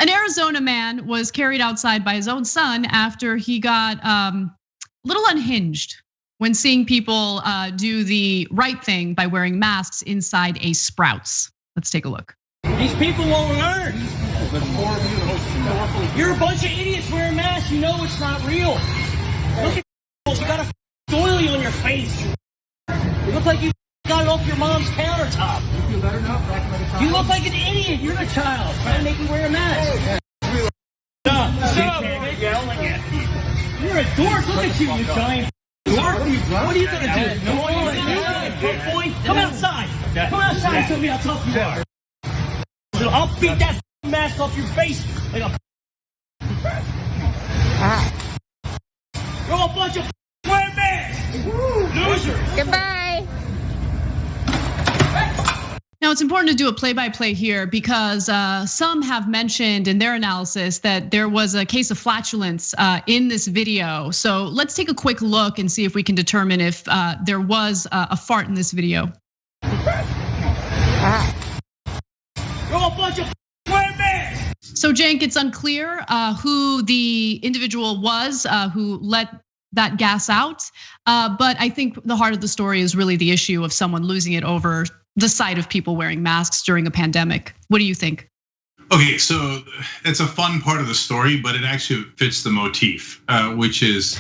An Arizona man was carried outside by his own son after he got a little unhinged when seeing people do the right thing by wearing masks inside a Sprouts. Let's take a look. These people won't learn. You're a bunch of idiots wearing masks. You know it's not real. Look at you got a doily on your face. You look like you got it off your mom's countertop. You feel better now? You look like an idiot. You're a child trying to make you wear a mask. Stop yelling at people. You're a dork. Look at you giant dork. What are you gonna do? No one gonna do boy. Come outside. Come outside and tell me how tough you are. So I'll beat that mask off your face like a. You're a bunch of wearing masks. Losers. Goodbye. Now, it's important to do a play-by-play here because some have mentioned in their analysis that there was a case of flatulence in this video. So let's take a quick look and see if we can determine if there was a fart in this video. You're a bunch of wearing masks. So, Cenk, it's unclear who the individual was who let that gas out. But I think the heart of the story is really the issue of someone losing it over the sight of people wearing masks during a pandemic. What do you think? Okay, so it's a fun part of the story, but it actually fits the motif, which is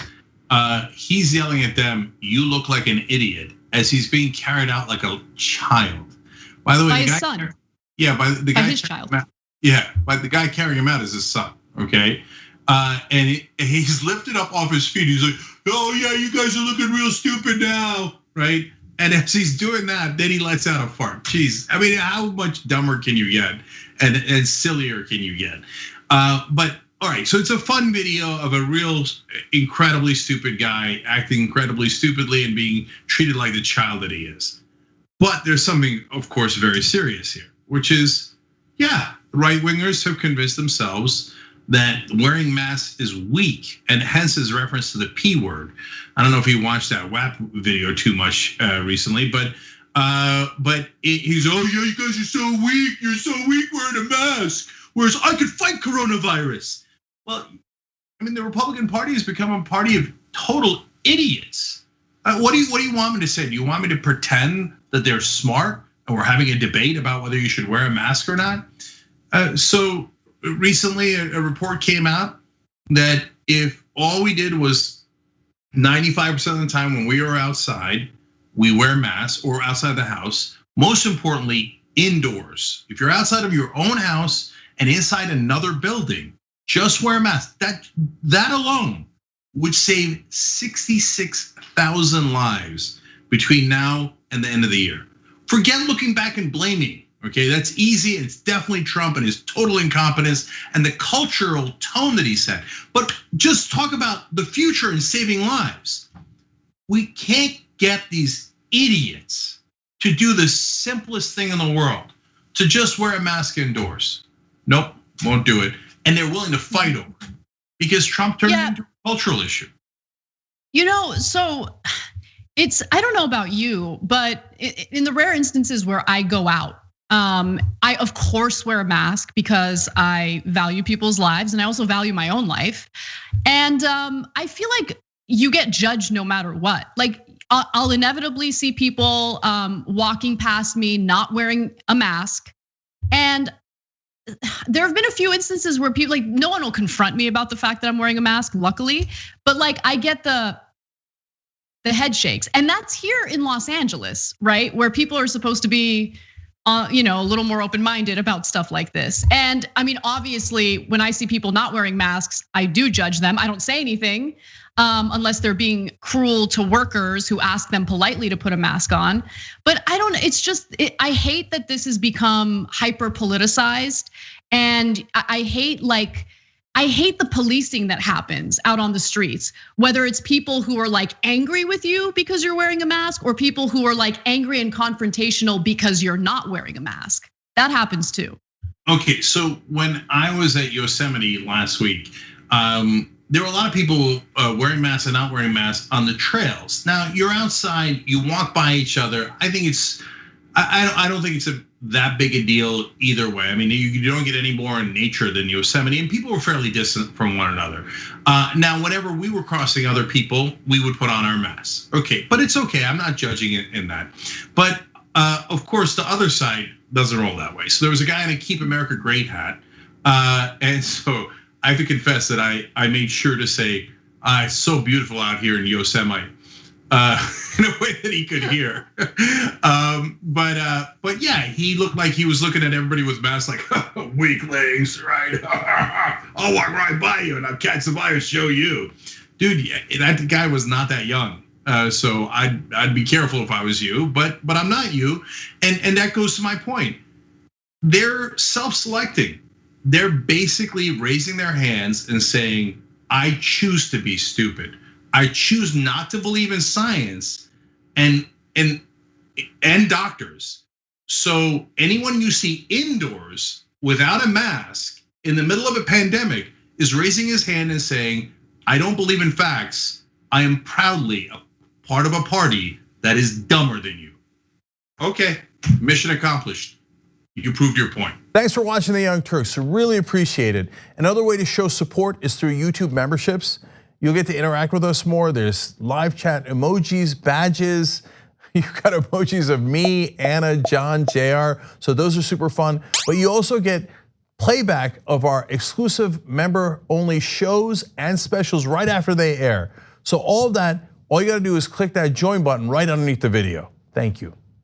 he's yelling at them, "You look like an idiot," as he's being carried out like a child. By the way, by his son. Yeah, by the guy. By his child. Yeah, by the guy carrying him out is his son. Okay, and he's lifted up off his feet. He's like, "Oh yeah, you guys are looking real stupid now," right? And as he's doing that, then he lets out a fart. Jeez, I mean, how much dumber can you get, and sillier can you get? But all right, so it's a fun video of a real incredibly stupid guy acting incredibly stupidly and being treated like the child that he is. But there's something, of course, very serious here, which is, yeah, right wingers have convinced themselves that wearing masks is weak, and hence his reference to the P word. I don't know if he watched that WAP video too much recently, but he's, oh yeah, you guys are so weak. You're so weak wearing a mask. Whereas I could fight coronavirus. Well, I mean, the Republican Party has become a party of total idiots. What do you want me to say? Do you want me to pretend that they're smart and we're having a debate about whether you should wear a mask or not? So recently, a report came out that if all we did was 95% of the time when we are outside, we wear masks or outside the house. Most importantly, indoors. If you're outside of your own house and inside another building, just wear a mask. That alone would save 66,000 lives between now and the end of the year. Forget looking back and blaming. Okay, that's easy. It's definitely Trump and his total incompetence and the cultural tone that he set. But just talk about the future and saving lives. We can't get these idiots to do the simplest thing in the world, to just wear a mask indoors. Nope, won't do it. And they're willing to fight over it because Trump turned it into a cultural issue. You know, so I don't know about you, but in the rare instances where I go out, I of course wear a mask because I value people's lives and I also value my own life. And I feel like you get judged no matter what. Like I'll inevitably see people walking past me not wearing a mask. And there have been a few instances where people, like, no one will confront me about the fact that I'm wearing a mask, luckily. But like I get the head shakes. And that's here in Los Angeles, right? Where people are supposed to be a little more open-minded about stuff like this. And I mean, obviously, when I see people not wearing masks, I do judge them. I don't say anything unless they're being cruel to workers who ask them politely to put a mask on. But I don't, it's just, I hate that this has become hyper politicized. And I hate the policing that happens out on the streets, whether it's people who are like angry with you because you're wearing a mask or people who are like angry and confrontational because you're not wearing a mask. That happens too. Okay, so when I was at Yosemite last week, there were a lot of people wearing masks and not wearing masks on the trails. Now you're outside, you walk by each other. I think it's I don't think it's that big a deal either way. I mean, you don't get any more in nature than Yosemite, and people were fairly distant from one another. Now, whenever we were crossing other people, we would put on our masks. Okay, but it's okay. I'm not judging it in that. But of course, the other side doesn't roll that way. So there was a guy in a Keep America Great hat, and so I have to confess that I made sure to say, "It's so beautiful out here in Yosemite." In a way that he could hear, but yeah, he looked like he was looking at everybody with masks, like weaklings, right? I'll walk right by you and I'll catch the virus, show you, dude. That guy was not that young, so I'd be careful if I was you, but I'm not you, and that goes to my point. They're self-selecting. They're basically raising their hands and saying, "I choose to be stupid. I choose not to believe in science and doctors." So anyone you see indoors without a mask in the middle of a pandemic is raising his hand and saying, "I don't believe in facts. I am proudly a part of a party that is dumber than you." Okay, mission accomplished. You proved your point. Thanks for watching The Young Turks. I really appreciate it. Another way to show support is through YouTube memberships. You'll get to interact with us more. There's live chat emojis, badges. You've got emojis of me, Anna, John, JR. So those are super fun. But you also get playback of our exclusive member-only shows and specials right after they air. So all of that, all you gotta do is click that join button right underneath the video. Thank you.